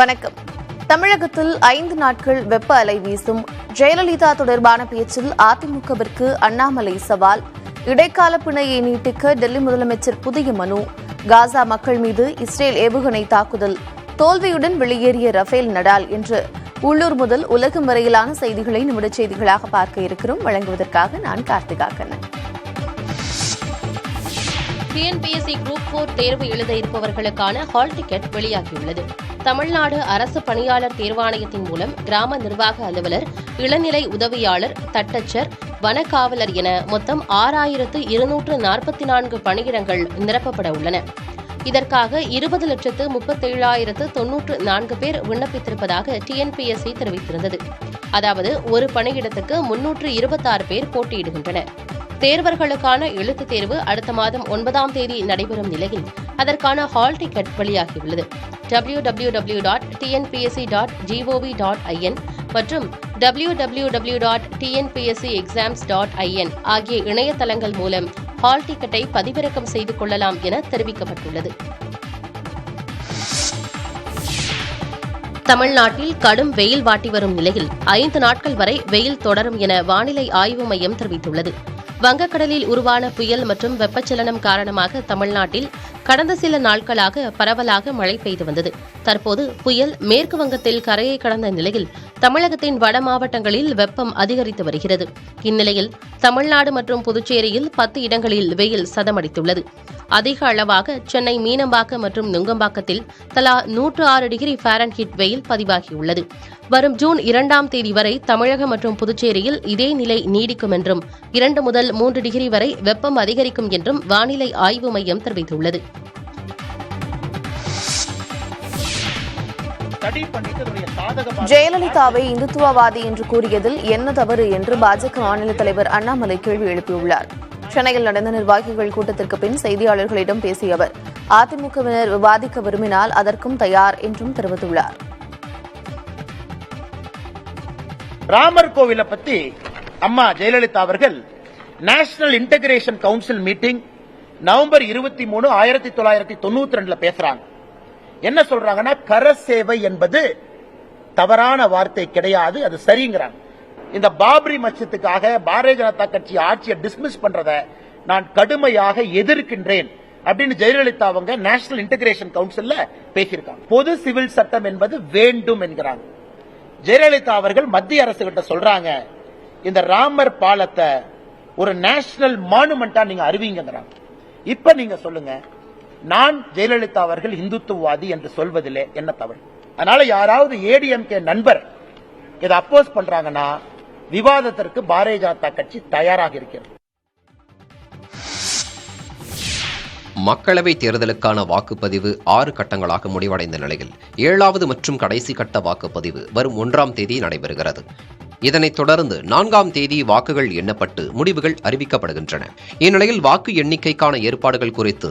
வணக்கம். தமிழகத்தில் 5 நாட்கள் வெப்ப அலை வீசும். ஜெயலலிதா தொடர்பான பேச்சில் அதிமுகவிற்கு அண்ணாமலை சவால். இடைக்கால பிணையை நீட்டிக்க டெல்லி முதலமைச்சர் புதிய மனு. காசா மக்கள் மீது இஸ்ரேல் ஏவுகணை தாக்குதல். தோல்வியுடன் வெளியேறிய ரஃபேல் நடால் என்று உள்ளூர் முதல் உலகம் வரையிலான செய்திகளை நிமிடச் செய்திகளாக பார்க்க இருக்கிறோம். வழங்குவதற்காக நான் கார்த்திகா கண்ணன். டிஎன்பிஎஸ்சி குரூப் 4 தேர்வு எழுத இருப்பவர்களுக்கான ஹால் டிக்கெட் வெளியாகியுள்ளது. தமிழ்நாடு அரசு பணியாளர் தேர்வாணையத்தின் மூலம் கிராம நிர்வாக அலுவலர், இளநிலை உதவியாளர், தட்டச்சர், வனக்காவலர் என மொத்தம் 6244 பணியிடங்கள் நிரப்பப்பட உள்ளன. இதற்காக 20,37,094 பேர் விண்ணப்பித்திருப்பதாக டிஎன்பிஎஸ்சி தெரிவித்திருந்தது. அதாவது ஒரு பணியிடத்துக்கு 326 பேர் போட்டியிடுகின்றனர். தேர்வர்களுக்கான எழுத்துத் தேர்வு அடுத்த மாதம் 9ஆம் தேதி நடைபெறும் நிலையில் அதற்கான ஹால் டிக்கெட் வெளியாகியுள்ளது. www.tnpsc.gov.in மற்றும் www.tnpscexams.in ஆகிய இணையதளங்கள் மூலம் ஹால் டிக்கெட்டை பதிவிறக்கம் செய்து கொள்ளலாம் என தெரிவிக்கப்பட்டுள்ளது. தமிழ்நாட்டில் கடும் வெயில் வாட்டி வரும் நிலையில் 5 நாட்கள் வரை வெயில் தொடரும் என வானிலை ஆய்வு மையம் தெரிவித்துள்ளது. வங்கக்கடலில் உருவான புயல் மற்றும் வெப்பச்சலனம் காரணமாக தமிழ்நாட்டில் கடந்த சில நாட்களாக பரவலாக மழை பெய்து வந்தது. தற்போது புயல் மேற்கு வங்கத்தில் கரையை கடந்த நிலையில் தமிழகத்தின் வட மாவட்டங்களில் வெப்பம் அதிகரித்து வருகிறது. இந்நிலையில் தமிழ்நாடு மற்றும் புதுச்சேரியில் 10 இடங்களில் வெயில் சதமடித்துள்ளது. அதிக அளவாக சென்னை மீனம்பாக்கம் மற்றும் நுங்கம்பாக்கத்தில் தலா 106 டிகிரி ஃபாரன்ஹீட் வெயில் பதிவாகியுள்ளது. வரும் ஜூன் 2ஆம் தேதி வரை தமிழகம் மற்றும் புதுச்சேரியில் இதே நிலை நீடிக்கும் என்றும் 2 முதல் 3 டிகிரி வரை வெப்பம் அதிகரிக்கும் என்றும் வானிலை ஆய்வு மையம் தெரிவித்துள்ளது. ஜெயலலிதாவை இந்துத்துவவாதி என்று கூறியதில் என்ன தவறு என்று பாஜக மாநில தலைவர் அண்ணாமலை கேள்வி எழுப்பியுள்ளார். சென்னையில் நடந்த நிர்வாகிகள் கூட்டத்திற்கு பின் செய்தியாளர்களிடம் பேசிய அவர், அதிமுகவினர் விவாதிக்க விரும்பினால் அதற்கும் தயார் என்றும் தெரிவித்துள்ளார். ராமர் கோவிலை பத்தி அம்மா ஜெயலலிதா அவர்கள் national integration council meeting November 23, 1992 பேசுறாங்க. என்ன சொல்றாங்கன்னா, கரசேவை என்பது தவறான வார்த்தை கிடையாது, அது சரிங்கிறாங்க. இந்த பாபரி மஸ்ஜித்துக்காக பாரதிய ஜனதா கட்சி ஆட்சியை டிஸ்மிஸ் பண்றத நான் கடுமையாக எதிர்க்கின்றேன் அப்படின்னு ஜெயலலிதா அவங்க நேஷனல் இன்டகிரேஷன் கவுன்சில்ல பேசியிருக்காங்க. பொது சிவில் சட்டம் என்பது வேண்டும் என்கிறாங்க. ஜெயலலிதா அவர்கள் மத்திய அரசு கிட்ட சொல்றாங்க, இந்த ராமர் பாலத்தை ஒரு நேஷனல் மானுமெண்டா நீங்க அறிவிங்கிறாங்க. இப்ப நீங்க சொல்லுங்க, நான் ஜெயலலிதா அவர்கள் இந்துத்துவவாதி என்று சொல்வதிலே என்ன தவறு? அதனால யாராவது ஏடிஎம்கே நண்பர் இதை அப்போஸ் பண்றாங்கன்னா விவாதத்திற்கு பாரதிய ஜனதா கட்சி தயாராக இருக்கிறது. மக்களவைத் தேர்தலுக்கான வாக்குப்பதிவு 6 கட்டங்களாக முடிவடைந்த நிலையில் 7வது மற்றும் கடைசி கட்ட வாக்குப்பதிவு வரும் 1ஆம் தேதி நடைபெறுகிறது. இதனைத் தொடர்ந்து 4ஆம் தேதி வாக்குகள் எண்ணப்பட்டு முடிவுகள் அறிவிக்கப்படுகின்றன. இந்நிலையில் வாக்கு எண்ணிக்கைக்கான ஏற்பாடுகள் குறித்து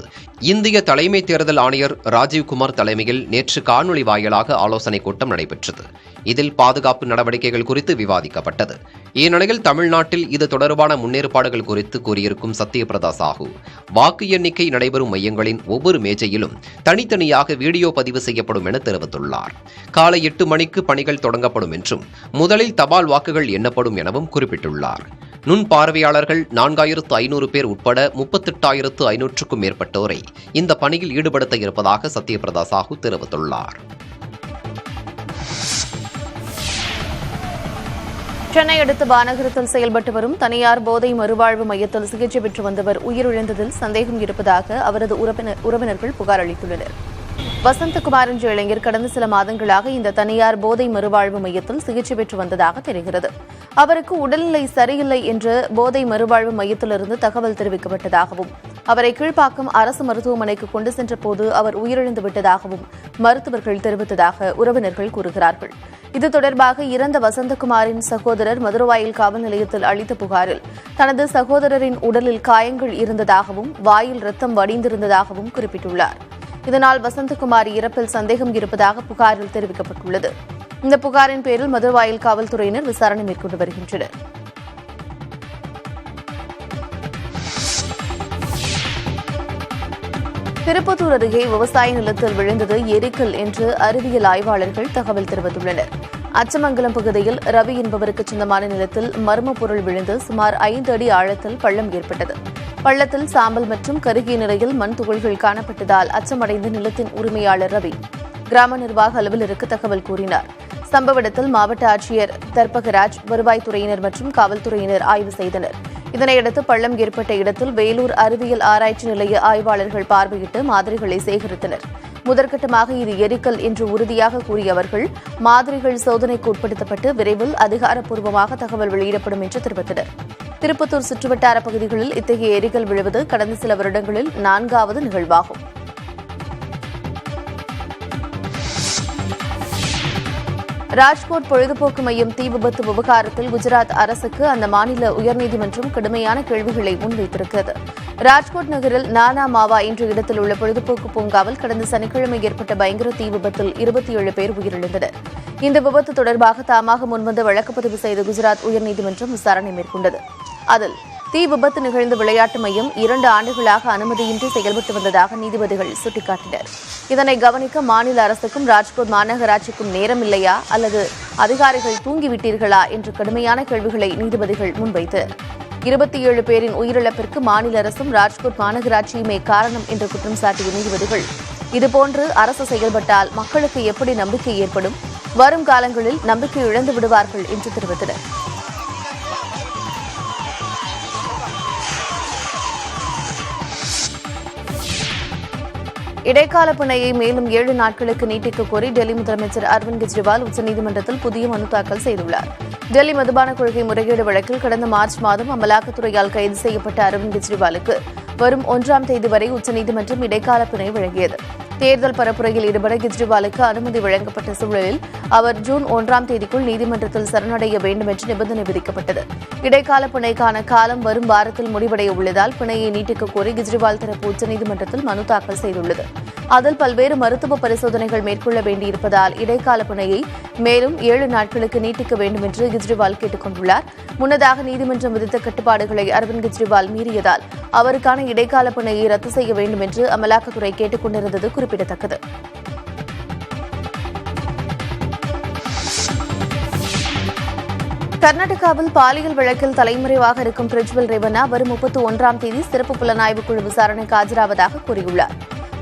இந்திய தலைமை தேர்தல் ஆணையர் ராஜீவ்குமார் தலைமையில் நேற்று காணொலி வாயிலாக ஆலோசனைக் கூட்டம் நடைபெற்றது. இதில் பாதுகாப்பு நடவடிக்கைகள் குறித்து விவாதிக்கப்பட்டது. இந்நிலையில் தமிழ்நாட்டில் இது தொடர்பான முன்னேற்பாடுகள் குறித்து கூறியிருக்கும் சத்யபிரதா சாஹூ, வாக்கு எண்ணிக்கை நடைபெறும் மையங்களின் ஒவ்வொரு மேஜையிலும் தனித்தனியாக வீடியோ பதிவு செய்யப்படும் என தெரிவித்துள்ளார். காலை 8 மணிக்கு பணிகள் தொடங்கப்படும் என்றும் முதலில் தபால் வாக்குகள் எண்ணப்படும் எனவும் குறிப்பிட்டுள்ளார். நுண் பார்வையாளர்கள் 4500 பேர் உட்பட 38,500க்கும் மேற்பட்டோரை இந்த பணியில் ஈடுபடுத்த இருப்பதாக சத்யபிரதா சாஹூ தெரிவித்துள்ளார். சென்னை அடுத்த வானகரத்தில் செயல்பட்டு வரும் தனியார் போதை மறுவாழ்வு மையத்தில் சிகிச்சை பெற்று வந்தவர் உயிரிழந்ததில் சந்தேகம் இருப்பதாக அவரது உறவினர்கள் புகார் அளித்துள்ளனர். வசந்தகுமார் என்ற இளைஞர் கடந்த சில மாதங்களாக இந்த தனியார் போதை மறுவாழ்வு மையத்தில் சிகிச்சை பெற்று வந்ததாக தெரிகிறது. அவருக்கு உடல்நிலை சரியில்லை என்று போதை மறுவாழ்வு மையத்திலிருந்து தகவல் தெரிவிக்கப்பட்டதாகவும் அவரை கீழ்ப்பாக்கம் அரசு மருத்துவமனைக்கு கொண்டு சென்ற போது அவர் உயிரிழந்து விட்டதாகவும் மருத்துவர்கள் தெரிவித்ததாக உறவினர்கள் கூறுகிறார்கள். இது தொடர்பாக இறந்த வசந்தகுமாரின் சகோதரர் மதுரவாயில் காவல் நிலையத்தில் அளித்த புகாரில் தனது சகோதரரின் உடலில் காயங்கள் இருந்ததாகவும் வாயில் ரத்தம் வடிந்திருந்ததாகவும் குறிப்பிட்டுள்ளார். இதனால் வசந்தகுமார் இறப்பில் சந்தேகம் இருப்பதாக புகாரில் தெரிவிக்கப்பட்டுள்ளது. இந்த புகாரின் பேரில் மதுரவாயில் காவல்துறையினர் விசாரணை மேற்கொண்டு வருகின்றனர். திருப்பத்தூர் அருகே விவசாய நிலத்தில் விழுந்தது எரிக்கல் என்று அறிவியல் ஆய்வாளர்கள் தகவல் தெரிவித்துள்ளனர். அச்சமங்கலம் பகுதியில் ரவி என்பவருக்கு சொந்தமான நிலத்தில் மர்ம பொருள் விழுந்து சுமார் 5 அடி ஆழத்தில் பள்ளம் ஏற்பட்டது. பள்ளத்தில் சாம்பல் மற்றும் கருகிய நிலையில் மண் துகள்கள் காணப்பட்டதால் அச்சமடைந்த நிலத்தின் உரிமையாளர் ரவி கிராம நிர்வாக அலுவலருக்கு தகவல் கூறினார். சம்பவ இடத்தில் மாவட்ட ஆட்சியர் தர்பகராஜ், வருவாய்த்துறையினர் மற்றும் காவல்துறையினர் ஆய்வு செய்தனர். இதனையடுத்து பள்ளம் ஏற்பட்ட இடத்தில் வேலூர் அறிவியல் ஆராய்ச்சி நிலைய ஆய்வாளர்கள் பார்வையிட்டு மாதிரிகளை சேகரித்தனர். முதற்கட்டமாக இது எரிக்கல் என்று உறுதியாக கூறிய அவர்கள் மாதிரிகள் சோதனைக்கு உட்படுத்தப்பட்டு விரைவில் அதிகாரப்பூர்வமாக தகவல் வெளியிடப்படும் என்று தெரிவித்தனர். திருப்பத்தூர் சுற்றுவட்டார பகுதிகளில் இத்தகைய எரிக்கல் விழுவது கடந்த சில வருடங்களில் 4வது நிகழ்வாகும். ராஜ்கோட் பொழுதுபோக்கு மையம் தீ விபத்து விவகாரத்தில் குஜராத் அரசுக்கு அந்த மாநில உயர்நீதிமன்றம் கடுமையான கேள்விகளை முன்வைத்திருக்கிறது. ராஜ்கோட் நகரில் நானா மாவா என்ற இடத்தில் உள்ள பொழுதுபோக்கு பூங்காவில் கடந்த சனிக்கிழமை ஏற்பட்ட பயங்கர தீ விபத்தில் 27 பேர் உயிரிழந்தனர். இந்த விபத்து தொடர்பாக தாமாக முன்வந்து வழக்குப்பதிவு செய்த குஜராத் உயர்நீதிமன்றம் விசாரணை மேற்கொண்டது. அதில் தீ விபத்து நிகழ்ந்த விளையாட்டு மையம் 2 ஆண்டுகளாக அனுமதியின்றி செயல்பட்டு வந்ததாக நீதிபதிகள் சுட்டிக்காட்டினர். இதனை கவனிக்க மாநில அரசுக்கும் ராஜ்கோட் மாநகராட்சிக்கும் நேரம் இல்லையா அல்லது அதிகாரிகள் தூங்கிவிட்டீர்களா என்று கடுமையான கேள்விகளை நீதிபதிகள் முன்வைத்தனர். 27 பேரின் உயிரிழப்பிற்கு மாநில அரசும் ராஜ்கோட் மாநகராட்சியுமே காரணம் என்று குற்றம் சாட்டிய நீதிபதிகள் இதுபோன்று அரசு செயல்பட்டால் மக்களுக்கு எப்படி நம்பிக்கை ஏற்படும், வரும் காலங்களில் நம்பிக்கை இழந்து விடுவார்கள் என்று தெரிவித்தனர். இடைக்கால பிணையை மேலும் 7 நாட்களுக்கு நீட்டிக்க கோரி டெல்லி முதலமைச்சர் அரவிந்த் கெஜ்ரிவால் உச்சநீதிமன்றத்தில் புதிய மனு தாக்கல் செய்துள்ளார். டெல்லி மதுபான கொள்கை முறைகேடு வழக்கில் கடந்த மார்ச் மாதம் அமலாக்கத்துறையால் கைது செய்யப்பட்ட அரவிந்த் கெஜ்ரிவாலுக்கு வரும் 1ஆம் தேதி வரை உச்சநீதிமன்றம் இடைக்கால பிணை வழங்கியது. தேர்தல் பரப்புரையில் ஈடுபட கெஜ்ரிவாலுக்கு அனுமதி வழங்கப்பட்ட சூழலில் அவர் ஜூன் 1ஆம் தேதிக்குள் நீதிமன்றத்தில் சரணடைய வேண்டும் என்று நிபந்தனை விதிக்கப்பட்டது. இடைக்கால பிணைக்கான காலம் வரும் வாரத்தில் முடிவடைய உள்ளதால் பிணையை நீட்டிக்க கோரி கெஜ்ரிவால் தரப்பு உச்சநீதிமன்றத்தில் மனு தாக்கல் செய்துள்ளது. அதில் பல்வேறு மருத்துவ பரிசோதனைகள் மேற்கொள்ள வேண்டியிருப்பதால் இடைக்கால பிணையை மேலும் 7 நாட்களுக்கு நீட்டிக்க வேண்டும் என்று கெஜ்ரிவால் கேட்டுக் கொண்டுள்ளார். முன்னதாக நீதிமன்றம் விதித்த கட்டுப்பாடுகளை அரவிந்த் கெஜ்ரிவால் மீறியதால் அவருக்கான இடைக்கால பிணையை ரத்து செய்ய வேண்டும் என்று அமலாக்கத்துறை கேட்டுக் கொண்டிருந்தது குறிப்பிடத்தக்கது. கர்நாடகாவில் பாலியல் வழக்கில் தலைமறைவாக இருக்கும் பிரஜ்வல் ரேவண்ணா வரும் 31ஆம் தேதி சிறப்பு புலனாய்வு குழு விசாரணைக்கு ஆஜராவதாக கூறியுள்ளார்.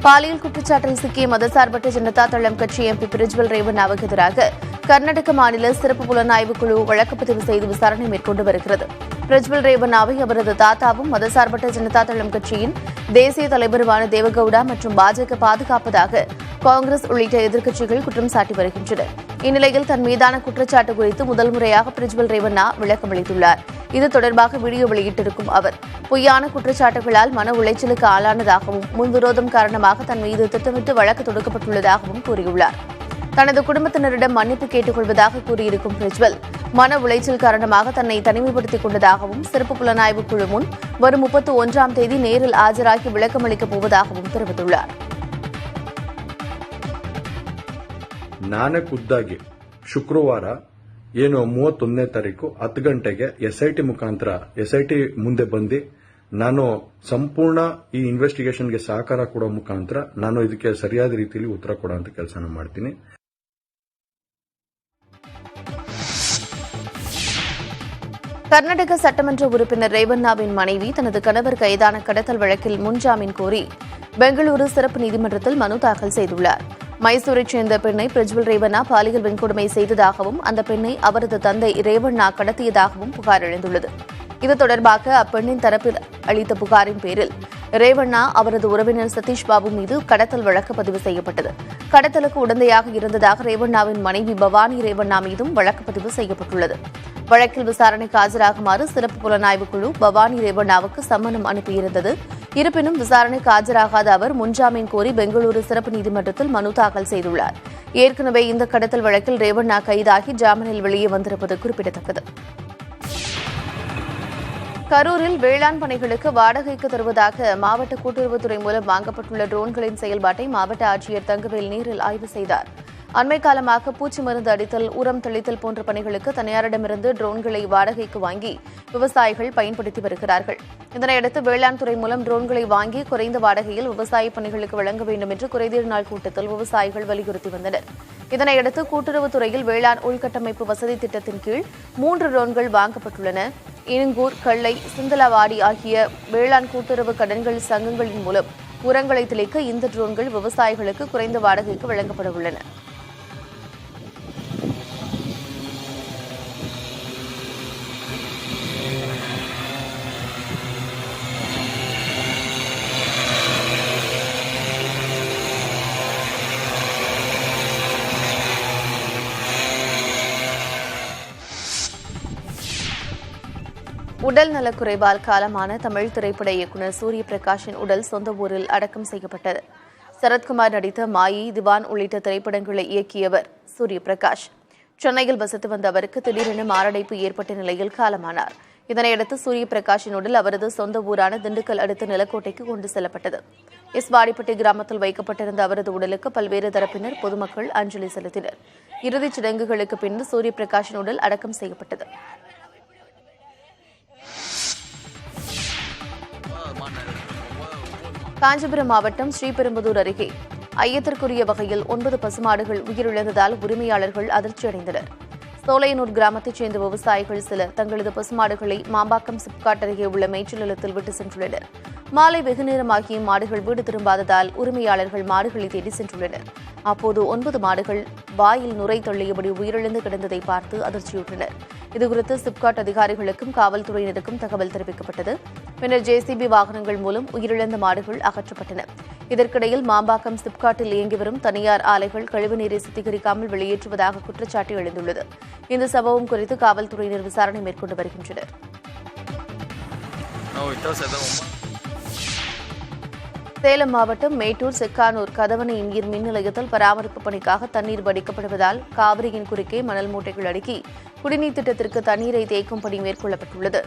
பாலியல் குற்றச்சாட்டில் சிக்கிய மதசார்பற்ற ஜனதா தளம் கட்சி எம்பி பிரஜ்வல் ரேவண்ணாவுக்கு எதிராக கர்நாடக மாநில சிறப்பு புலனாய்வு குழு வழக்கு பதிவு செய்து விசாரணை மேற்கொண்டு வருகிறது. பிரஜ்வல் ரேவண்ணாவை அவரது தாத்தாவும் மதசார்பற்ற ஜனதா தளம் கட்சியின் தேசிய தலைவருமான தேவகவுடா மற்றும் பாஜக பாதுகாப்பதாக காங்கிரஸ் உள்ளிட்ட எதிர்க்கட்சிகள் குற்றம் சாட்டி வருகின்றனர். இந்நிலையில் தன் மீதான குற்றச்சாட்டு குறித்து முதல் முறையாக பிரஜ்வல் ரேவண்ணா விளக்கம் அளித்துள்ளார். இது தொடர்பாக வீடியோ வெளியிட்டிருக்கும் அவர் பொய்யான குற்றச்சாட்டுகளால் மன உளைச்சலுக்கு ஆளானதாகவும் முன்விரோதம் காரணமாக தன் மீது திட்டமிட்டு வழக்கு தொடுக்கப்பட்டுள்ளதாகவும் கூறியுள்ளார். தனது குடும்பத்தினரிடம் மன்னிப்பு கேட்டுக் கொள்வதாக கூறியிருக்கும் பிரஜ்வல் மன உளைச்சல் காரணமாக தன்னை தனிமைப்படுத்திக் கொண்டதாகவும் சிறப்பு புலனாய்வு குழு முன் வரும் 31ஆம் தேதி நேரில் ஆஜராகி விளக்கம் அளிக்கப் போவதாகவும் தெரிவித்துள்ளார். ನಾನೇ ಖುದ್ದಾಗಿ ಶುಕ್ರವಾರ 31ನೇ ತಾರೀಕು 10 ಗಂಟೆಗೆ ಎಸ್ಐಟಿ ಮುಖಾಂತರ ಎಸ್ಐಟಿ ಮುಂದೆ ಬಂದು ನಾನು ಸಂಪೂರ್ಣ ಈ ಇನ್ವೆಸ್ಟಿಗೇಷನ್ಗೆ ಸಹಕಾರ ಕೊಡೋ ಮುಖಾಂತರ ನಾನು ಇದಕ್ಕೆ ಸರಿಯಾದ ರೀತಿಯಲ್ಲಿ ಉತ್ತರ ಕೊಡುವಂತ ಕೆಲಸನ ಮಾಡ್ತೀನಿ. கர்நாடக சட்டமன்ற உறுப்பினர் ரேவண்ணாவின் மனைவி தனது கணவர் கைதான கடத்தல் வழக்கில் முன்ஜாமீன் கோரி பெங்களூரு சிறப்பு நீதிமன்றத்தில் மனு தாக்கல் செய்துள்ளார். மைசூரைச் சேர்ந்த பெண்ணை பிரஜ்வல் ரேவண்ணா பாலியல் வன்கொடுமை செய்ததாகவும் அந்த பெண்ணை அவரது தந்தை ரேவண்ணா கடத்தியதாகவும் புகார் எழுந்துள்ளது. இது தொடர்பாக அப்பெண்ணின் தரப்பில் அளித்த புகாரின் பேரில் ரேவண்ணா அவரது உறவினர் சதீஷ் பாபு மீது கடத்தல் வழக்கு பதிவு செய்யப்பட்டது. கடத்தலுக்கு உடந்தையாக இருந்ததாக ரேவண்ணாவின் மனைவி பவானி ரேவண்ணா மீதும் வழக்கு பதிவு செய்யப்பட்டுள்ளது. வழக்கில் விசாரணைக்கு ஆஜராகுமாறு சிறப்பு புலனாய்வு குழு பவானி ரேவண்ணாவுக்கு சம்மனம் அனுப்பியிருந்தது. இருப்பினும் விசாரணைக்கு ஆஜராகாத அவர் முன்ஜாமீன் கோரி பெங்களூரு சிறப்பு நீதிமன்றத்தில் மனு தாக்கல் செய்துள்ளார். ஏற்கனவே இந்த கடத்தல் வழக்கில் ரேவண்ணா கைதாகி ஜாமீனில் வெளியே வந்திருப்பது குறிப்பிடத்தக்கது. கரூரில் வேளாண் பணிகளுக்கு வாடகைக்கு தருவதாக மாவட்ட கூட்டுறவுத்துறை மூலம் வாங்கப்பட்டுள்ள ட்ரோன்களின் செயல்பாட்டை மாவட்ட ஆட்சியர் தங்கவேல் நேரில் ஆய்வு செய்தார். அண்மை காலமாக பூச்சி மருந்து அடித்தல், உரம் தெளித்தல் போன்ற பணிகளுக்கு தனியாரிடமிருந்து ட்ரோன்களை வாடகைக்கு வாங்கி விவசாயிகள் பயன்படுத்தி வருகிறார்கள். இதனையடுத்து வேளாண் துறை மூலம் ட்ரோன்களை வாங்கி குறைந்த வாடகையில் விவசாய பணிகளுக்கு வழங்க வேண்டும் என்று குறைதீர் நாள் கூட்டத்தில் விவசாயிகள் வலியுறுத்தி வந்தனர். இதனையடுத்து கூட்டுறவுத்துறையில் வேளாண் உள்கட்டமைப்பு வசதி திட்டத்தின் கீழ் 3 ட்ரோன்கள் வாங்கப்பட்டுள்ளன. இனுங்கூர், கள்ளை, சிந்தலவாடி ஆகிய வேளாண் கூட்டுறவு கடன்கள் சங்கங்களின் மூலம் உரங்களை தெளிக்க இந்த ட்ரோன்கள் விவசாயிகளுக்கு குறைந்த வாடகைக்கு வழங்கப்பட உள்ளன. உடல் நலக்குறைவால் காலமான தமிழ் திரைப்பட இயக்குநர் சூரிய பிரகாஷின் உடல் சொந்த ஊரில் அடக்கம் செய்யப்பட்டது. சரத்குமார் நடித்த மாயி, திவான் உள்ளிட்ட திரைப்படங்களை இயக்கியவர் சூரிய பிரகாஷ். சென்னையில் வசித்து வந்த அவருக்கு திடீரென மாரடைப்பு ஏற்பட்ட நிலையில் காலமானார். இதனையடுத்து சூரிய பிரகாஷின் உடல் அவரது சொந்த ஊரான திண்டுக்கல் அடுத்த நிலக்கோட்டைக்கு கொண்டு செல்லப்பட்டது. வாடிப்பட்டி கிராமத்தில் வைக்கப்பட்டிருந்த அவரது உடலுக்கு பல்வேறு தரப்பினர் பொதுமக்கள் அஞ்சலி செலுத்தினர். இறுதிச் சடங்குகளுக்கு பின்னர் சூரிய பிரகாஷின் உடல் அடக்கம் செய்யப்பட்டது. காஞ்சிபுரம் மாவட்டம் ஸ்ரீபெரும்புதூர் அருகே ஐயத்திற்குரிய வகையில் 9 பசுமாடுகள் உயிரிழந்ததால் உரிமையாளர்கள் அதிர்ச்சியடைந்தனர். சோலையனூர் கிராமத்தைச் சேர்ந்த விவசாயிகள் சிலர் தங்களது பசுமாடுகளை மாம்பாக்கம் சிப்காட் அருகே உள்ள மேய்ச்சல் நிலத்தில் விட்டு சென்றுள்ளனர். மாலை வெகுநேரமாகியும் மாடுகள் வீடு திரும்பாததால் உரிமையாளர்கள் மாடுகளை தேடி சென்றுள்ளனர். அப்போது 9 மாடுகள் வாயில் நுரை தள்ளியபடி உயிரிழந்து கிடந்ததை பார்த்து அதிர்ச்சியுற்றனர். இதுகுறித்து சிப்காட் அதிகாரிகளுக்கும் காவல்துறையினருக்கும் தகவல் தெரிவிக்கப்பட்டது. பின்னர் ஜேசிபி வாகனங்கள் மூலம் உயிரிழந்த மாடுகள் அகற்றப்பட்டன. இதற்கிடையில் மாம்பாக்கம் சிப்காட்டில் இயங்கி வரும் தனியார் ஆலைகள் கழிவுநீரை சுத்திகரிக்காமல் வெளியேற்றுவதாக குற்றச்சாட்டு எழுந்துள்ளது. இந்த சம்பவம் குறித்து காவல்துறையினர் விசாரணை மேற்கொண்டு வருகின்றனர். சேலம் மாவட்டம் மேட்டூர் செக்கானூர் கதவணை நீர் மின் நிலையத்தில் பராமரிப்பு பணிக்காக தண்ணீர் வடிக்கப்படுவதால் காவிரியின் குறுக்கே மணல் மூட்டைகள் அடுக்கி குடிநீர் திட்டத்திற்கு தண்ணீரை தேக்கும் பணி மேற்கொள்ளப்பட்டுள்ளது.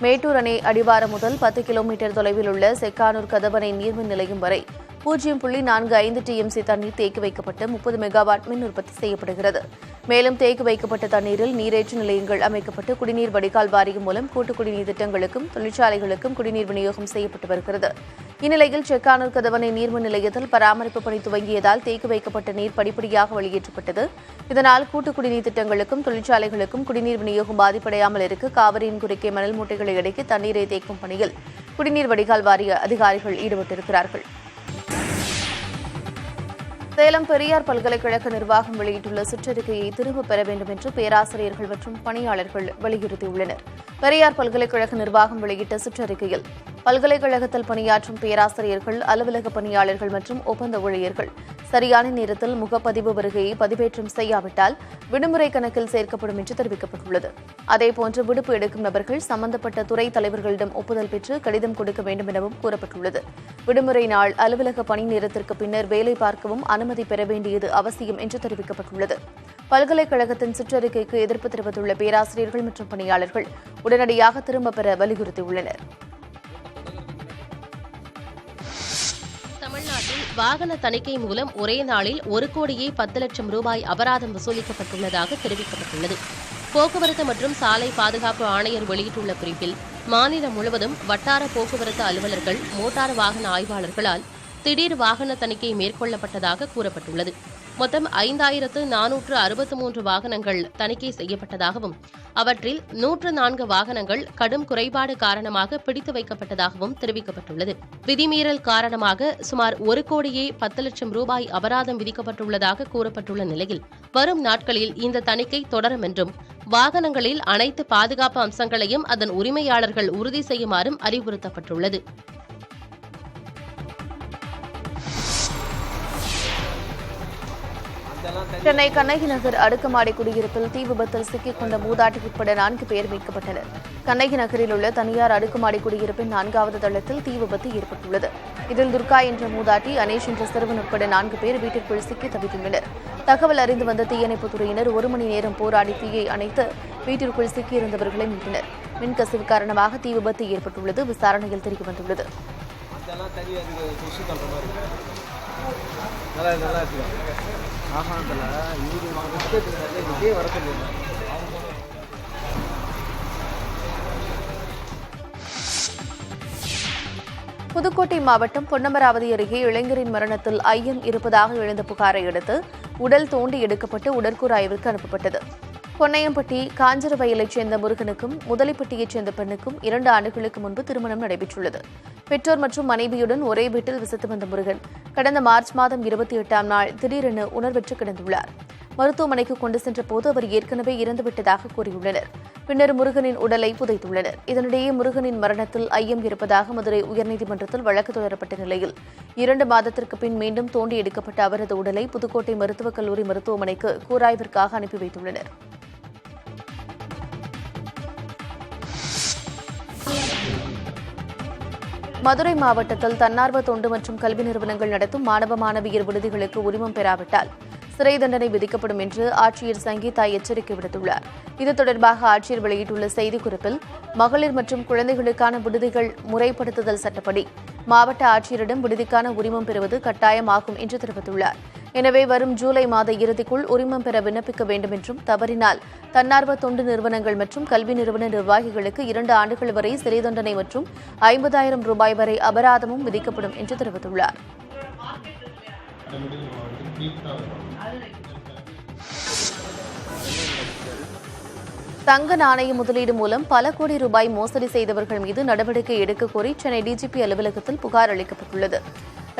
மேட்டூர் அணை அடிவாரம் முதல் 10 கிலோமீட்டர் தொலைவில் உள்ள செக்கானூர் கதவணை நீர்மின் நிலையம் வரை 0.45 TMC தண்ணீர் தேக்கி வைக்கப்பட்டு 30 மெகாவாட் மின் உற்பத்தி செய்யப்படுகிறது. மேலும் தேக்கி வைக்கப்பட்ட தண்ணீரில் நீரேற்று நிலையங்கள் அமைக்கப்பட்டு குடிநீர் வடிகால் வாரியம் மூலம் கூட்டு குடிநீர் திட்டங்களுக்கும் தொழிற்சாலைகளுக்கும் குடிநீர் விநியோகம் செய்யப்பட்டு வருகிறது. இந்நிலையில் செக்கானூர் கதவணை நீர்மின் நிலையத்தில் பராமரிப்பு பணி துவங்கியதால் தேக்கி வைக்கப்பட்ட நீர் படிப்படியாக வெளியேற்றப்பட்டது. இதனால் கூட்டு குடிநீர் திட்டங்களுக்கும் தொழிற்சாலைகளுக்கும் குடிநீர் விநியோகம் பாதிப்படையாமல் இருக்க காவிரியின் குறுக்கே மணல் மூட்டைகளை அடுக்கி தண்ணீரை தேக்கும் பணியில் குடிநீர் வடிகால் வாரிய அதிகாரிகள் ஈடுபட்டிருக்கிறார்கள். சேலம் பெரியார் பல்கலைக்கழக நிர்வாகம் வெளியிட்டுள்ள சுற்றறிக்கையை திரும்பப் பெற வேண்டும் என்று பேராசிரியர்கள் மற்றும் பணியாளர்கள் வலியுறுத்தியுள்ளனர். பெரியார் பல்கலைக்கழக நிர்வாகம் வெளியிட்ட சுற்றறிக்கையில் பல்கலைக்கழகத்தில் பணியாற்றும் பேராசிரியர்கள், அலுவலக பணியாளர்கள் மற்றும் ஒப்பந்த ஊழியர்கள் சரியான நேரத்தில் முகப்பதிவு வருகையை பதிவேற்றம் செய்யாவிட்டால் விடுமுறை கணக்கில் சேர்க்கப்படும் என்று தெரிவிக்கப்பட்டுள்ளது. அதேபோன்று விடுப்பு எடுக்கும் நபர்கள் சம்பந்தப்பட்ட துறை தலைவர்களிடம் ஒப்புதல் பெற்று கடிதம் கொடுக்க வேண்டும் எனவும் கூறப்பட்டுள்ளது. விடுமுறை நாள், அலுவலக பணி நேரத்திற்கு பின்னர் வேலை பார்க்கவும் அனுமதி பெற வேண்டியது அவசியம் என்று தெரிவிக்கப்பட்டுள்ளது. பல்கலைக்கழகத்தின் சுற்றறிக்கைக்கு எதிர்ப்பு தெரிவித்துள்ள பேராசிரியர்கள் மற்றும் பணியாளர்கள் உடனடியாக திரும்பப் பெற வலியுறுத்தியுள்ளனர். தமிழ்நாட்டில் வாகன தணிக்கை மூலம் ஒரே நாளில் 1,10 லட்சம் ரூபாய் அபராதம் வசூலிக்கப்பட்டுள்ளதாக தெரிவிக்கப்பட்டுள்ளது. போக்குவரத்து மற்றும் சாலை பாதுகாப்பு ஆணையர் வெளியிட்டுள்ள குறிப்பில் மாநிலம் முழுவதும் வட்டார போக்குவரத்து அலுவலர்கள், மோட்டார் வாகன ஆய்வாளர்களால் திடீர் வாகன தணிக்கை மேற்கொள்ளப்பட்டதாக கூறப்பட்டுள்ளது. மொத்தம் 5,463 வாகனங்கள் தணிக்கை செய்யப்பட்டதாகவும் அவற்றில் 104 வாகனங்கள் கடும் குறைபாடு காரணமாக பிடித்து வைக்கப்பட்டதாகவும் தெரிவிக்கப்பட்டுள்ளது. விதிமீறல் காரணமாக சுமார் 1,10 லட்சம் ரூபாய் அபராதம் விதிக்கப்பட்டுள்ளதாக கூறப்பட்டுள்ள நிலையில் வரும் நாட்களில் இந்த தணிக்கை தொடரும் என்றும் வாகனங்களில் அனைத்து பாதுகாப்பு அம்சங்களையும் அதன் உரிமையாளர்கள் உறுதி செய்யுமாறும் அறிவுறுத்தப்பட்டுள்ளது. சென்னை கண்ணகி நகர் அடுக்குமாடி குடியிருப்பில் தீ விபத்தில் சிக்கிக் கொண்ட மூதாட்டி உட்பட 4 பேர் மீட்கப்பட்டனர். கண்ணகி நகரில் உள்ள தனியார் அடுக்குமாடி குடியிருப்பின் 4வது தளத்தில் தீ விபத்து ஏற்பட்டுள்ளது. இதில் துர்கா என்ற மூதாட்டி, அனேஷ் என்ற சிறுவன் உட்பட 4 பேர் வீட்டிற்குள் சிக்கி தவித்துள்ளனர். தகவல் அறிந்து வந்த தீயணைப்புத் துறையினர் 1 மணி நேரம் போராடி தீயை அணைத்து வீட்டிற்குள் சிக்கியிருந்தவர்களை மீட்டனர். மின்கசிவு காரணமாக தீ விபத்து ஏற்பட்டுள்ளது விசாரணையில் தெரியவந்துள்ளது. நல்லா இருக்கு. ஆஹாந்தில் இவரு வர சொல்லியிருந்தாங்க. புதுக்கோட்டை மாவட்டம் பொன்னமராவதி அருகே இளைஞரின் மரணத்தில் ஐயம் இருப்பதாக எழுந்த புகாரை அடுத்து உடல் தோண்டி எடுக்கப்பட்டு உடற்கூறு ஆய்விற்கு அனுப்பப்பட்டது. பொன்னையம்பட்டி காஞ்சரவயலைச் சேர்ந்த முருகனுக்கும் முதலிப்பட்டியைச் சேர்ந்த பெண்ணுக்கும் 2 ஆண்டுகளுக்கு முன்பு திருமணம் நடைபெற்றுள்ளது. பெற்றோர் மற்றும் மனைவியுடன் ஒரே வீட்டில் வசித்து வந்த முருகன் கடந்த மார்ச் மாதம் 28ஆம் நாள் திடீரென உணர்வற்று கிடந்துள்ளார். மருத்துவமனைக்கு கொண்டு சென்ற போது அவர் ஏற்கனவே இறந்துவிட்டதாக கூறியுள்ளனர். பின்னர் முருகனின் உடலை புதைத்துள்ளனர். இதனிடையே முருகனின் மரணத்தில் ஐயம் இருப்பதாக மதுரை உயர்நீதிமன்றத்தில் வழக்கு தொடரப்பட்ட நிலையில் 2 மாதத்திற்கு பின் மீண்டும் தோண்டி எடுக்கப்பட்ட அவரது உடலை புதுக்கோட்டை மருத்துவக் கல்லூரி மருத்துவமனைக்கு கூராய்விற்காக அனுப்பி வைத்துள்ளனர். மதுரை மாவட்டத்தில் தன்னார்வ தொண்டு மற்றும் கல்வி நிறுவனங்கள் நடத்தும் மாணவ மாணவியர் விடுதிகளுக்கு உரிமம் பெறாவிட்டால் சிறை தண்டனை விதிக்கப்படும் என்று ஆட்சியர் சங்கீதா எச்சரிக்கை விடுத்துள்ளார். இது தொடர்பாக ஆட்சியர் வெளியிட்டுள்ள செய்திக்குறிப்பில் மகளிர் மற்றும் குழந்தைகளுக்கான விடுதிகள் முறைப்படுத்துதல் சட்டப்படி மாவட்ட ஆட்சியரிடம் விடுதிக்கான உரிமம் பெறுவது கட்டாயமாகும் என்று தெரிவித்துள்ளார். எனவே வரும் ஜூலை மாத இறுதிக்குள் உரிமம் பெற விண்ணப்பிக்க வேண்டும் என்றும் தவறினால் தன்னார்வ தொண்டு நிறுவனங்கள் மற்றும் கல்வி நிறுவன நிர்வாகிகளுக்கு 2 ஆண்டுகள் வரை சிறை தண்டனை மற்றும் 50,000 ரூபாய் வரை அபராதமும் விதிக்கப்படும் என்று தெரிவித்துள்ளார். தங்க நாணய முதலீடு மூலம் பல கோடி ரூபாய் மோசடி செய்தவர்கள் மீது நடவடிக்கை எடுக்க கோரி சென்னை டிஜிபி அலுவலகத்தில் புகார் அளிக்கப்பட்டுள்ளது.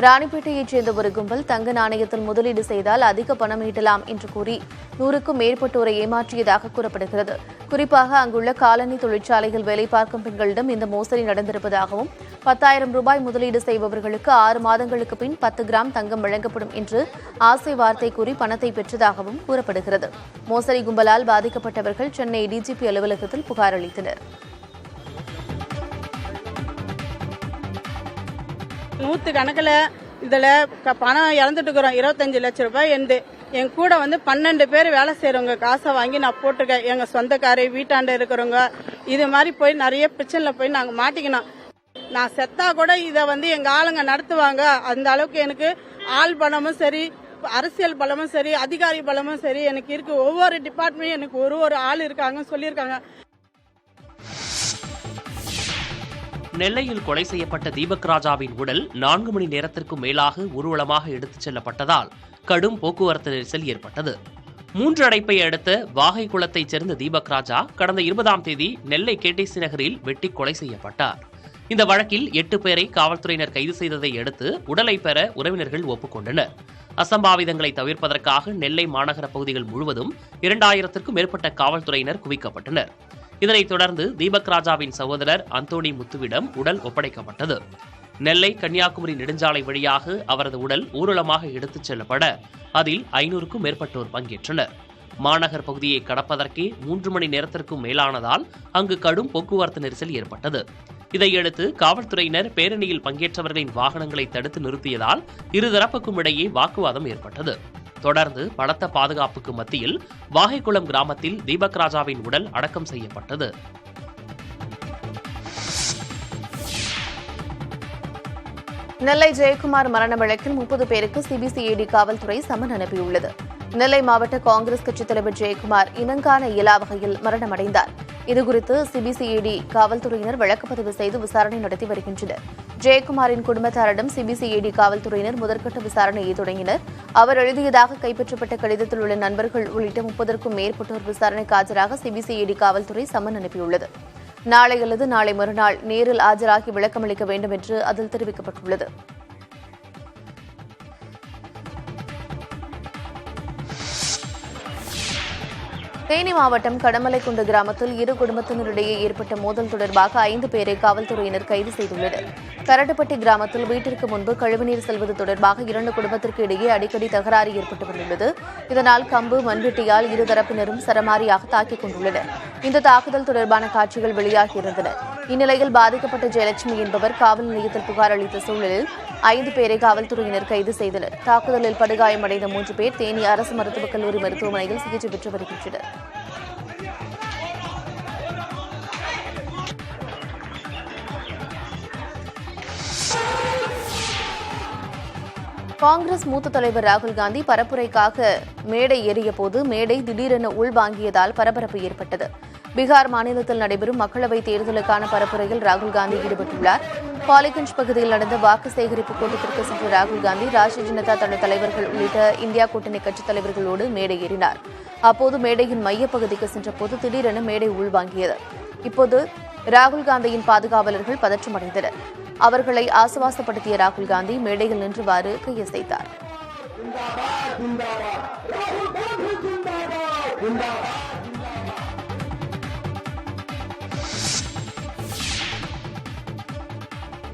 ராணிப்பேட்டையைச் சேர்ந்த ஒரு கும்பல் தங்க நாணயத்தில் முதலீடு செய்தால் அதிக பணம் ஈட்டலாம் என்று கூறி 100க்கும் மேற்பட்டோரை ஏமாற்றியதாக கூறப்படுகிறது. குறிப்பாக அங்குள்ள காலனி தொழிற்சாலையில் வேலை பார்க்கும் பெண்களிடம் இந்த மோசடி நடந்திருப்பதாகவும் 10,000 ரூபாய் முதலீடு செய்பவர்களுக்கு 6 மாதங்களுக்கு பின் 10 கிராம் தங்கம் வழங்கப்படும் என்று ஆசை வார்த்தை கூறி பணத்தை பெற்றதாகவும் கூறப்படுகிறது. மோசடி கும்பலால் பாதிக்கப்பட்டவர்கள் சென்னை டிஜிபி அலுவலகத்தில் புகார் அளித்தனர். 100 கணக்கில் இதில் பணம் இழந்துட்டு இருக்கிறோம். 25 லட்சம் ரூபாய் என் கூட 12 பேர் வேலை செய்யறவங்க காசை வாங்கி நான் போட்டிருக்கேன். எங்க சொந்தக்காரை வீட்டாண்ட இருக்கிறவங்க இது மாதிரி போய் நிறைய பிரச்சனைல போய் நாங்கள் மாட்டிக்கணும். நான் செத்தா கூட இதை எங்க ஆளுங்க நடத்துவாங்க. அந்த அளவுக்கு எனக்கு ஆள் பலமும் சரி, அரசியல் பலமும் சரி, அதிகாரி பலமும் சரி எனக்கு இருக்கு. ஒவ்வொரு டிபார்ட்மெண்ட்டும் எனக்கு ஒரு ஆள் இருக்காங்கன்னு சொல்லியிருக்காங்க. நெல்லையில் கொலை செய்யப்பட்ட தீபக் ராஜாவின் உடல் 4 மணி நேரத்திற்கும் மேலாக ஊர்வலமாக எடுத்துச் செல்லப்பட்டதால் கடும் போக்குவரத்து நெரிசல் ஏற்பட்டது. 3 அடைப்பை அடுத்த வாகை குளத்தைச் சேர்ந்த தீபக் ராஜா கடந்த 20ஆம் தேதி நெல்லை கேடிசி நகரில் வெட்டி கொலை செய்யப்பட்டார். இந்த வழக்கில் 8 பேரை காவல்துறையினர் கைது செய்ததை அடுத்து உடலை பெற உறவினர்கள் ஒப்புக்கொண்டனர். அசம்பாவிதங்களை தவிர்ப்பதற்காக நெல்லை மாநகர பகுதிகள் முழுவதும் 2000த்திற்கும் மேற்பட்ட காவல்துறையினர் குவிக்கப்பட்டனர். இதனைத் தொடர்ந்து தீபக் ராஜாவின் சகோதரர் அந்தோணி முத்துவிடம் உடல் ஒப்படைக்கப்பட்டது. நெல்லை கன்னியாகுமரி நெடுஞ்சாலை வழியாக அவரது உடல் ஊர்வலமாக எடுத்துச் செல்லப்பட அதில் 500க்கும் மேற்பட்டோர் பங்கேற்றனர். மாநகர் பகுதியை கடப்பதற்கே 3 மணி நேரத்திற்கும் மேலானதால் அங்கு கடும் போக்குவரத்து நெரிசல் ஏற்பட்டது. இதையடுத்து காவல்துறையினர் பேரணியில் பங்கேற்றவர்களின் வாகனங்களை தடுத்து நிறுத்தியதால் இருதரப்புக்கும் இடையே வாக்குவாதம் ஏற்பட்டது. தொடர்ந்து பலத்த பாதுகாப்புக்கு மத்தியில் வாகைக்குளம் கிராமத்தில் தீபக் ராஜாவின் உடல் அடக்கம் செய்யப்பட்டது. நெல்லை ஜெயக்குமார் மரண வழக்கில் 30 பேருக்கு சிபிசிஐடி காவல்துறை சம்மன் அனுப்பியுள்ளது. நெல்லை மாவட்ட காங்கிரஸ் கட்சித் தலைவர் ஜெயக்குமார் இனங்காண இயலா வகையில் மரணமடைந்தார். இதுகுறித்து சிபிசிஐடி காவல்துறையினர் வழக்கு பதிவு செய்து விசாரணை நடத்தி வருகின்றனர். ஜெயக்குமாரின் குடும்பத்தாரிடம் சிபிசிஐடி காவல்துறையினர் முதற்கட்ட விசாரணையை தொடங்கினர். அவர் எழுதியதாக கைப்பற்றப்பட்ட கடிதத்தில் உள்ள நண்பர்கள் உள்ளிட்ட 30க்கும் மேற்பட்டோர் விசாரணைக்கு ஆஜராக சிபிசிஐடி காவல்துறை சம்மன் அனுப்பியுள்ளது. நாளை அல்லது நாளை மறுநாள் நேரில் ஆஜராகி விளக்கமளிக்க வேண்டும் என்று அதில் தெரிவிக்கப்பட்டுள்ளது. தேனி மாவட்டம் கடமலைக்குண்டு கிராமத்தில் 2 குடும்பத்தினரிடையே ஏற்பட்ட மோதல் தொடர்பாக 5 பேரை காவல்துறையினர் கைது செய்துள்ளனர். கரட்டுப்பட்டி கிராமத்தில் வீட்டிற்கு முன்பு கழிவுநீர் செல்வது தொடர்பாக 2 குடும்பத்திற்கு இடையே அடிக்கடி தகராறு ஏற்பட்டு வந்துள்ளது. இதனால் கம்பு மண்வெட்டியால் இருதரப்பினரும் சரமாரியாக தாக்கிக் கொண்டுள்ளனர். இந்த தாக்குதல் தொடர்பான காட்சிகள் வெளியாகியிருந்தன. இந்நிலையில் பாதிக்கப்பட்ட ஜெயலட்சுமி என்பவர் காவல் நிலையத்தில் புகார் அளித்த சூழலில் 5 பேரை காவல்துறையினர் கைது செய்தனர். தாக்குதலில் படுகாயமடைந்த 3 பேர் தேனி அரசு மருத்துவக் கல்லூரி மருத்துவமனையில் சிகிச்சை பெற்று வருகின்றனர். காங்கிரஸ் மூத்த தலைவர் ராகுல் காந்தி பரப்புரைக்காக மேடை ஏறிய போது மேடை திடீரென உள்வாங்கியதால் பரபரப்பு ஏற்பட்டது. பீகார் மாநிலத்தில் நடைபெறும் மக்களவைத் தேர்தலுக்கான பரப்புரையில் ராகுல் காந்தி ஈடுபட்டுள்ளார். பாலிகஞ்ச் பகுதியில் நடந்த வாக்கு சேகரிப்பு கூட்டத்திற்கு சென்ற ராகுல் காந்தி ராஷ்டிரிய ஜனதா தள தலைவர்கள் உள்ளிட்ட இந்தியா கூட்டணி கட்சித் தலைவர்களோடு மேடை ஏறினார். அப்போது மேடையின் மையப்பகுதிக்கு சென்றபோது திடீரென மேடை உள்வாங்கியது. இப்போது ராகுல் காந்தியின் பாதுகாவலர்கள் பதற்றமடைந்தனர். அவர்களை ஆசுவாசப்படுத்திய ராகுல் காந்தி மேடையில் நின்றவாறு கையசைத்தார்.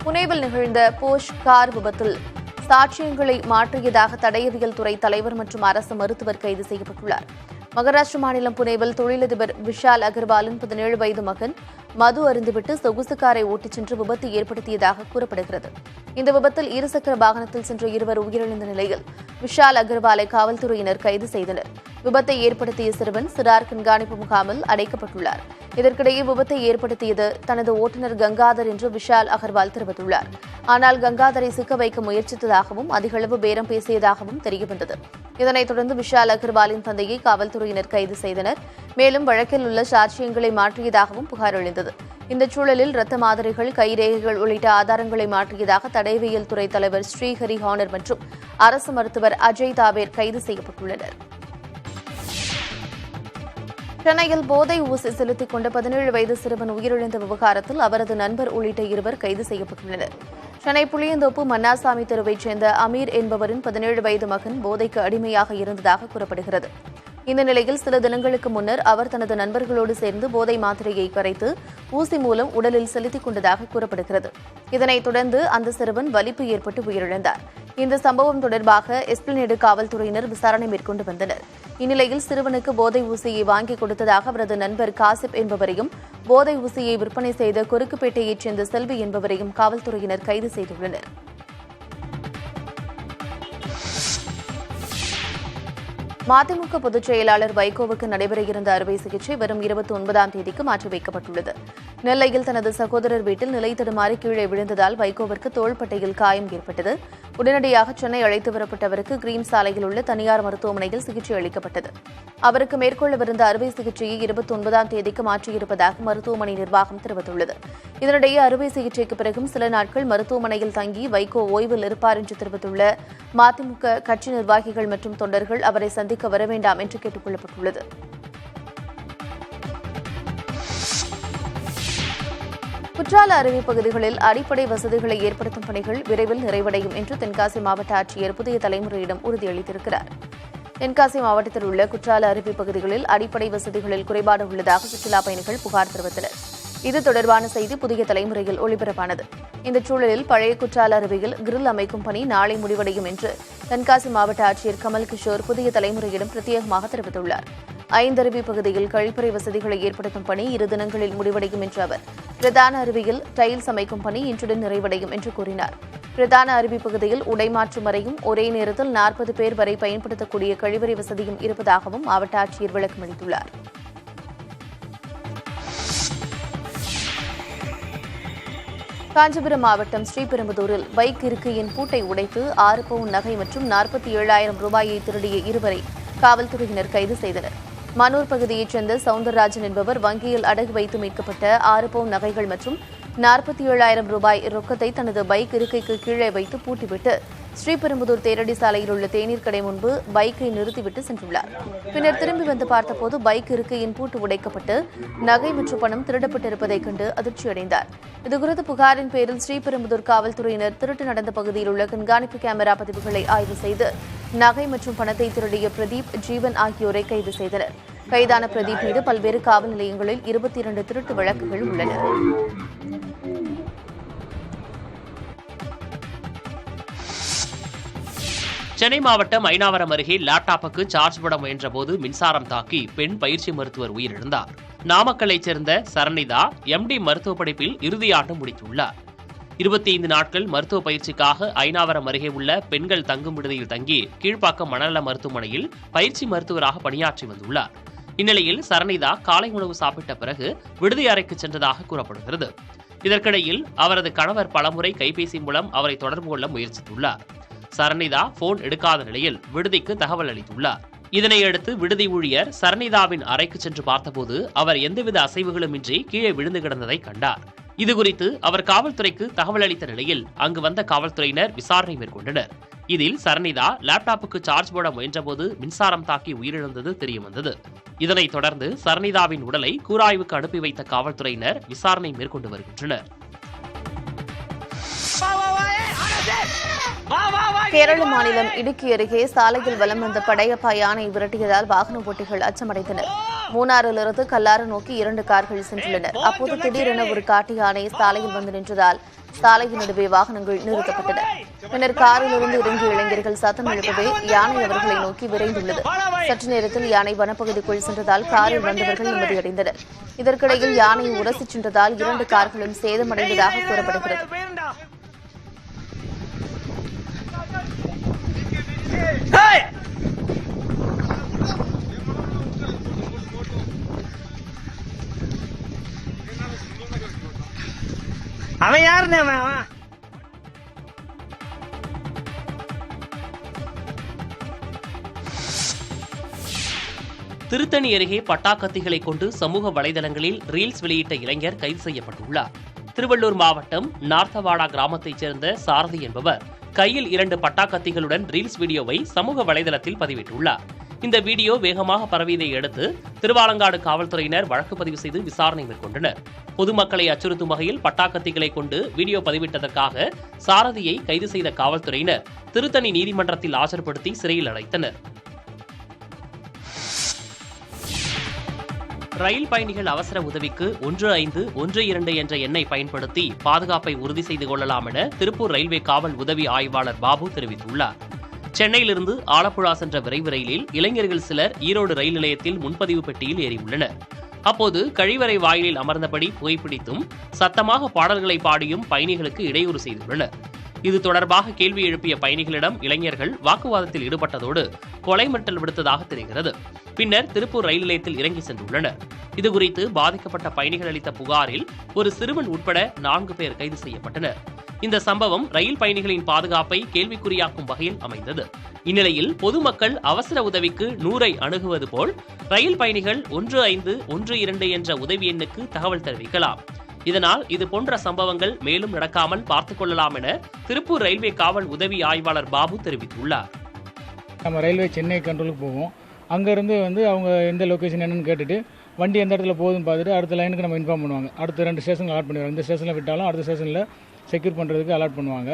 புனேவில் நிகழ்ந்த போஷ் கார் விபத்தில் சாட்சியங்களை மாற்றியதாக தடயவியல் துறை தலைவர் மற்றும் அரசு மருத்துவர் கைது செய்யப்பட்டுள்ளார். மகாராஷ்டிர மாநிலம் புனேவில் தொழிலதிபர் விஷால் அகர்வாலின் 17 வயது மகன் மது அருந்துவிட்டு சொகுசு காரை ஓட்டிச் சென்று விபத்து ஏற்படுத்தியதாக கூறப்படுகிறது. இந்த விபத்தில் இருசக்கர வாகனத்தில் சென்ற இருவர் உயிரிழந்த நிலையில் விஷால் அகர்வாலை காவல்துறையினர் கைது செய்தனர். விபத்தை ஏற்படுத்திய சிறுவன் சிறார் கண்காணிப்பு முகாமில் அடைக்கப்பட்டுள்ளார். இதற்கிடையே விபத்தை ஏற்படுத்தியது தனது ஓட்டுநர் கங்காதர் என்று விஷால் அகர்வால் தெரிவித்துள்ளார். ஆனால் கங்காதரை சிக்க வைக்க முயற்சித்ததாகவும் அதிகளவு பேரம் பேசியதாகவும் தெரியவந்தது. இதனைத் தொடர்ந்து விஷால் அகர்வாலின் தந்தையை காவல்துறையினர் கைது செய்தனர். மேலும் வழக்கில் உள்ள சாட்சியங்களை மாற்றியதாகவும் புகார் எழுந்தது. இந்த சூழலில் ரத்த மாதிரிகள், கைரேகைகள் உள்ளிட்ட ஆதாரங்களை மாற்றியதாக தடயவியல் துறை தலைவர் ஸ்ரீஹரி ஹானர் மற்றும் அரசு மருத்துவர் அஜய் தாவேர் கைது செய்யப்பட்டுள்ளனர். சென்னையில் போதை ஊசி செலுத்திக் கொண்ட 17 வயது சிறுவன் உயிரிழந்த விவகாரத்தில் அவரது நண்பர் உள்ளிட்ட இருவர் கைது செய்யப்பட்டுள்ளனர். சென்னை புளியந்தோப்பு மன்னாசாமி தெருவைச் சேர்ந்த அமீர் என்பவரின் 17 வயது மகன் போதைக்கு அடிமையாக இருந்ததாக கூறப்படுகிறது. இந்த நிலையில் சில தினங்களுக்கு முன்னர் அவர் தனது நண்பர்களோடு சேர்ந்து போதை மாத்திரையை கரைத்து ஊசி மூலம் உடலில் செலுத்திக் கொண்டதாக கூறப்படுகிறது. இதனைத் தொடர்ந்து அந்த சிறுவன் வலிப்பு ஏற்பட்டு உயிரிழந்தார். இந்த சம்பவம் தொடர்பாக எஸ்பிளனேடு காவல்துறையினர் விசாரணை மேற்கொண்டு வந்தனர். இந்நிலையில் சிறுவனுக்கு போதை ஊசியை வாங்கிக் கொடுத்ததாக அவரது நண்பர் காசிப் என்பவரையும் போதை ஊசியை விற்பனை செய்த கொருக்குப்பேட்டையைச் சேர்ந்த செல்வி என்பவரையும் காவல்துறையினர் கைது செய்துள்ளனர். மதிமுக பொதுச் செயலாளர் வைகோவுக்கு நடைபெற இருந்த அறுவை சிகிச்சை வரும் 29ஆம் தேதிக்கு மாற்றி வைக்கப்பட்டுள்ளது. நெல்லையில் தனது சகோதரர் வீட்டில் நிலை தடுமாறி கீழே விழுந்ததால் வைகோவிற்கு தோள்பட்டையில் காயம் ஏற்பட்டது. உடனடியாக சென்னை அழைத்து வரப்பட்டவருக்கு கிரீன் சாலையில் உள்ள தனியார் மருத்துவமனையில் சிகிச்சை அளிக்கப்பட்டது. அவருக்கு மேற்கொள்ளவிருந்த அறுவை சிகிச்சையை 29ஆம் தேதிக்கு மாற்றியிருப்பதாக மருத்துவமனை நிர்வாகம் தெரிவித்துள்ளது. இதனிடையே அறுவை சிகிச்சைக்கு பிறகும் சில நாட்கள் மருத்துவமனையில் தங்கி வைகோ ஓய்வில் இருப்பார் என்று தெரிவித்துள்ள மதிமுக கட்சி நிர்வாகிகள் மற்றும் தொண்டர்கள் அவரை சந்திக்க வர வேண்டாம் என்று கேட்டுக் கொள்ளப்பட்டுள்ளது. குற்றால அருவி பகுதிகளில் அடிப்படை வசதிகளை ஏற்படுத்தும் பணிகள் விரைவில் நிறைவடையும் என்று தென்காசி மாவட்ட ஆட்சியர் புதிய தலைமுறையிடம் உறுதியளித்திருக்கிறார். தென்காசி மாவட்டத்தில் உள்ள குற்றால அருவி பகுதிகளில் அடிப்படை வசதிகளில் குறைபாடு உள்ளதாக சுற்றுலாப் பயணிகள் புகார் தெரிவித்தனர். இது தொடர்பான செய்தி புதிய தலைமுறையில் ஒளிபரப்பானது. இந்த சூழலில் பழைய குற்றால அருவியில் கிரில் அமைக்கும் பணி நாளை முடிவடையும் என்று தென்காசி மாவட்ட ஆட்சியர் கமல் கிஷோர் புதிய தலைமுறையிடம் பிரத்யேகமாக தெரிவித்துள்ளார். 5 அருவி பகுதியில் கழிப்பறை வசதிகளை ஏற்படுத்தும் பணி 2 தினங்களில் முடிவடையும் என்று அவர், பிரதான அருவியில் டைல்ஸ் அமைக்கும் பணி இன்றுடன் நிறைவடையும் என்று கூறினார். பிரதான அருவி பகுதியில் உடைமாற்றும் அறையும் ஒரே நேரத்தில் 40 பேர் வரை பயன்படுத்தக்கூடிய கழிவறை வசதியும் இருப்பதாகவும் மாவட்ட ஆட்சியர் விளக்கமளித்துள்ளார். காஞ்சிபுரம் மாவட்டம் ஸ்ரீபெரும்புதூரில் பைக் இருக்கையின் பூட்டை உடைத்து 6 பவுன் நகை மற்றும் 47,000 ரூபாயை திருடிய இருவரை காவல்துறையினர் கைது செய்தனர். மனூர் பகுதியைச் சேர்ந்த சவுந்தரராஜன் என்பவர் வங்கியில் அடகு வைத்து மீட்கப்பட்ட 6 பவுன் நகைகள் மற்றும் 47,000 ரூபாய் ரொக்கத்தை தனது பைக் இருக்கைக்கு கீழே வைத்து பூட்டிவிட்டு ஸ்ரீபெரும்புதூர் தேரடி சாலையில் உள்ள தேநீர் கடை முன்பு பைக்கை நிறுத்திவிட்டு சென்றுள்ளார். பின்னர் திரும்பி வந்து பார்த்தபோது பைக் இருக்கையின் பூட்டு உடைக்கப்பட்டு நகை மற்றும் பணம் திருடப்பட்டிருப்பதைக் கண்டு அதிர்ச்சியடைந்தார். இதுகுறித்து புகாரின் பேரில் ஸ்ரீபெரும்புதூர் காவல்துறையினர் திருட்டு நடந்த பகுதியில் உள்ள கண்காணிப்பு கேமரா பதிவுகளை ஆய்வு செய்து நகை மற்றும் பணத்தை திருடிய பிரதீப், ஜீவன் ஆகியோரை கைது செய்தனர். கைதான பிரதீப் மீது பல்வேறு காவல் நிலையங்களில் 22 திருட்டு வழக்குகள் உள்ளன. சென்னை மாவட்டம் ஐனாவரம் அருகே லேப்டாப்புக்கு சார்ஜ் போட முயன்றபோது மின்சாரம் தாக்கி பெண் பயிற்சி மருத்துவர் உயிரிழந்தார். நாமக்கல்லைச் சேர்ந்த சரணிதா எம்டி மருத்துவ படிப்பில் இறுதியாண்டு முடித்துள்ளார். 25 நாட்கள் மருத்துவ பயிற்சிக்காக ஐனாவரம் அருகே உள்ள பெண்கள் தங்கும் விடுதியில் தங்கி கீழ்ப்பாக்கம் மனநல மருத்துவமனையில் பயிற்சி மருத்துவராக பணியாற்றி வந்துள்ளார். இந்நிலையில் சரணிதா காலை உணவு சாப்பிட்ட பிறகு விடுதி அறைக்கு சென்றதாக கூறப்படுகிறது. இதற்கிடையில் அவரது கணவர் பலமுறை கைபேசி மூலம் அவரை தொடர்பு கொள்ள முயற்சித்துள்ளார். சரணிதா போன் எடுக்காத நிலையில் விடுதிக்கு தகவல் அளித்துள்ளார். இதனையடுத்து விடுதி ஊழியர் சரணிதாவின் அறைக்கு சென்று பார்த்தபோது அவர் எந்தவித அசைவுகளும் இன்றி கீழே விழுந்து கிடந்ததை கண்டார். இதுகுறித்து அவர் காவல்துறைக்கு தகவல் அளித்த நிலையில் அங்கு வந்த காவல்துறையினர் விசாரணை மேற்கொண்டனர். இதில் சரணிதா லேப்டாப்புக்கு சார்ஜ் போட முயன்றபோது மின்சாரம் தாக்கி உயிரிழந்தது தெரியவந்தது. இதனைத் தொடர்ந்து சரணிதாவின் உடலை கூராய்வுக்கு அனுப்பி வைத்த காவல்துறையினர் விசாரணை மேற்கொண்டு வருகின்றனர். கேரள மாநிலம் இடுக்கி அருகே சாலையில் வலம் வந்த படையப்பா யானை விரட்டியதால் வாகன ஓட்டிகள் அச்சமடைந்தனர். மூணாறிலிருந்து கல்லாறு நோக்கி 2 கார்கள் சென்றுள்ளனர். அப்போது திடீரென ஒரு காட்டு யானை சாலையில் வந்து நின்றதால் சாலையின் நடுவே வாகனங்கள் நிறுத்தப்பட்டன. பின்னர் காரிலிருந்து இறங்கிய இளைஞர்கள் சத்தம் எழுப்பவே யானை அவர்களை நோக்கி விரைந்துள்ளது. சற்று நேரத்தில் யானை வனப்பகுதிக்குள் சென்றதால் காரில் வந்தவர்கள் நிம்மதியடைந்தனர். இதற்கிடையில் யானை உரசிச் சென்றதால் 2 கார்களும் சேதமடைந்ததாக கூறப்படுகிறது. அவன் யாருன்னு அவன் திருத்தணி அருகே பட்டாக்கத்திகளை கொண்டு சமூக வலைதளங்களில் ரீல்ஸ் வெளியிட்ட இளைஞர் கைது செய்யப்பட்டுள்ளார். திருவள்ளூர் மாவட்டம் நார்த்தவாடா கிராமத்தைச் சேர்ந்த சாரதி என்பவர் கையில் 2 பட்டாக்கத்திகளுடன் ரீல்ஸ் வீடியோவை சமூக வலைதளத்தில் பதிவிட்டுள்ளார். இந்த வீடியோ வேகமாக பரவியதை அடுத்து திருவாலங்காடு காவல்துறையினர் வழக்கு பதிவு செய்து விசாரணை மேற்கொண்டனர். பொதுமக்களை அச்சுறுத்தும் வகையில் பட்டாக்கத்திகளை கொண்டு வீடியோ பதிவிட்டதற்காக சாரதியை கைது செய்த காவல்துறையினர் திருத்தணி நீதிமன்றத்தில் ஆஜர்படுத்தி சிறையில் அடைத்தனர். ரயில் பயணிகள் அவசர உதவிக்கு 1512 என்ற எண்ணை பயன்படுத்தி பாதுகாப்பை உறுதி செய்து கொள்ளலாம் என திருப்பூர் ரயில்வே காவல் உதவி ஆய்வாளர் பாபு தெரிவித்துள்ளார். சென்னையிலிருந்து ஆலப்புழா சென்ற விரைவு ரயிலில் இளைஞர்கள் சிலர் ஈரோடு ரயில் நிலையத்தில் முன்பதிவு பெட்டியில் ஏறியுள்ளனர். அப்போது கழிவறை வாயிலில் அமர்ந்தபடி புகைப்பிடித்தும் சத்தமாக பாடல்களை பாடியும் பயணிகளுக்கு இடையூறு செய்துள்ளனர். இது தொடர்பாக கேள்வி எழுப்பிய பயணிகளிடம் இளைஞர்கள் வாக்குவாதத்தில் ஈடுபட்டதோடு கொலை மிரட்டல் விடுத்ததாக தெரிகிறது. பின்னர் திருப்பூர் ரயில் நிலையத்தில் இறங்கி சென்றுள்ளனர். இதுகுறித்து பாதிக்கப்பட்ட பயணிகள் அளித்த புகாரில் ஒரு சிறுவன் உட்பட 4 பேர் கைது செய்யப்பட்டனர். இந்த சம்பவம் ரயில் பயணிகளின் பாதுகாப்பை கேள்விக்குறியாக்கும் வகையில் அமைந்தது. இந்நிலையில் பொதுமக்கள் அவசர உதவிக்கு 100ஐ அணுகுவது போல் ரயில் பயணிகள் 1512 என்ற உதவி எண்ணுக்கு தகவல் தெரிவிக்கலாம். இதனால் இதுபோன்ற சம்பவங்கள் மேலும் நடக்காமல் பார்த்துக் கொள்ளலாம் என திருப்பூர் ரயில்வே காவல் உதவி ஆய்வாளர் பாபு தெரிவித்துள்ளார். நம்ம ரயில்வே சென்னை கண்ட்ரோலுக்கு போவோம். அங்கேருந்து அவங்க எந்த லொக்கேஷன் என்னன்னு கேட்டுட்டு வண்டி எந்த இடத்துல போகுதுன்னு பார்த்துட்டு அடுத்த லைனுக்கு நம்ம இன்ஃபார்ம் பண்ணுவாங்க. அடுத்த 2 ஸ்டேஷனுக்கு அலாட் பண்ணிடுவாங்க. இந்த ஸ்டேஷனில் விட்டாலும் அடுத்த ஸ்டேஷனில் செக்யூர் பண்ணுறதுக்கு அலாட் பண்ணுவாங்க.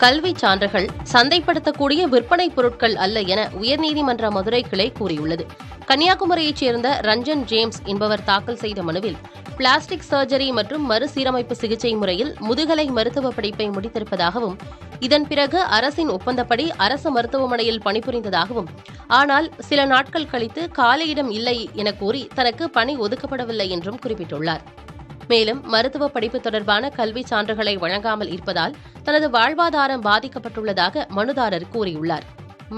கல்வி சான்றுகள் சந்தைப்படுத்தக்கூடிய விற்பனை பொருட்கள் அல்ல என உயர்நீதிமன்ற மதுரை கிளை கூறியுள்ளது. கன்னியாகுமரியைச் சேர்ந்த ரஞ்சன் ஜேம்ஸ் என்பவர் தாக்கல் செய்த மனுவில் பிளாஸ்டிக் சர்ஜரி மற்றும் மறுசீரமைப்பு சிகிச்சை முறையில் முதுகலை மருத்துவ படிப்பை முடித்திருப்பதாகவும் இதன் பிறகு அரசின் ஒப்பந்தப்படி அரசு மருத்துவமனையில் பணிபுரிந்ததாகவும் ஆனால் சில நாட்கள் கழித்து காலியிடம் இல்லை என கூறி தனக்கு பணி ஒதுக்கப்படவில்லை என்றும் குறிப்பிட்டுள்ளார். மேலும் மருத்துவ படிப்பு தொடர்பான கல்வி சான்றுகளை வழங்காமல் இருப்பதால் தனது வாழ்வாதாரம் பாதிக்கப்பட்டுள்ளதாக மனுதாரர் கூறியுள்ளார்.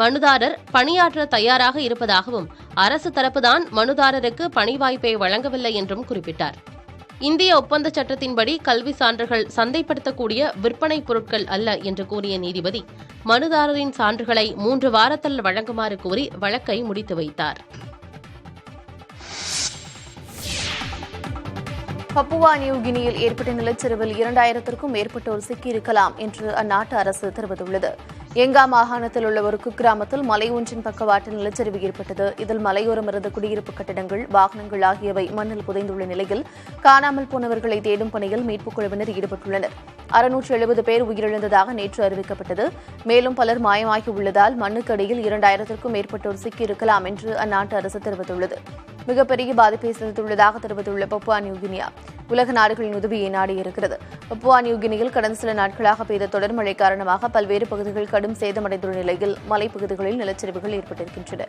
மனுதாரர் பணியாற்ற தயாராக இருப்பதாகவும் அரசு தரப்புதான் மனுதாரருக்கு பணி வாய்ப்பை வழங்கவில்லை என்றும் குறிப்பிட்டார். இந்திய ஒப்பந்த சட்டத்தின்படி கல்வி சான்றுகள் சந்தைப்படுத்தக்கூடிய விற்பனை பொருட்கள் அல்ல என்று கூறிய நீதிபதி மனுதாரரின் சான்றுகளை 3 வாரத்தில் வழங்குமாறு கோரி வழக்கை முடித்து வைத்தார். பப்புவா நியூ கினியில் ஏற்பட்ட நிலச்சரிவில் 2000க்கும் மேற்பட்டோர் சிக்கியிருக்கலாம் என்று அந்நாட்டு அரசு தெரிவித்துள்ளது. எங்கா மாகாணத்தில் உள்ள ஒரு குக்கிராமத்தில் மலை ஒன்றின் பக்கவாட்டில் நிலச்சரிவு ஏற்பட்டது. இதில் மலையோரம் இருந்த குடியிருப்பு கட்டிடங்கள், வாகனங்கள் ஆகியவை மண்ணில் புதைந்துள்ள நிலையில் காணாமல் போனவர்களை தேடும் பணியில் மீட்புக் குழுவினர் ஈடுபட்டுள்ளனர். 670 பேர் உயிரிழந்ததாக நேற்று அறிவிக்கப்பட்டது. மேலும் பலர் மாயமாகி உள்ளதால் மண்ணுக்கு அடியில் 2000க்கும் மேற்பட்டோர் சிக்கியிருக்கலாம் என்று அந்நாட்டு அரசு தெரிவித்துள்ளது. மிகப்பெரிய பாதிப்பை செலுத்தியுள்ளதாக தெரிவித்துள்ள பப்புவா நியூ கினியா உலக நாடுகளின் உதவியை நாடியிருக்கிறது. பப்புவா நியூ கினியில் கடந்த சில நாட்களாக பெய்த தொடர் மழை காரணமாக பல்வேறு பகுதிகள் கடும் சேதமடைந்துள்ள நிலையில் மலைப்பகுதிகளில் நிலச்சரிவுகள் ஏற்பட்டிருக்கின்றன.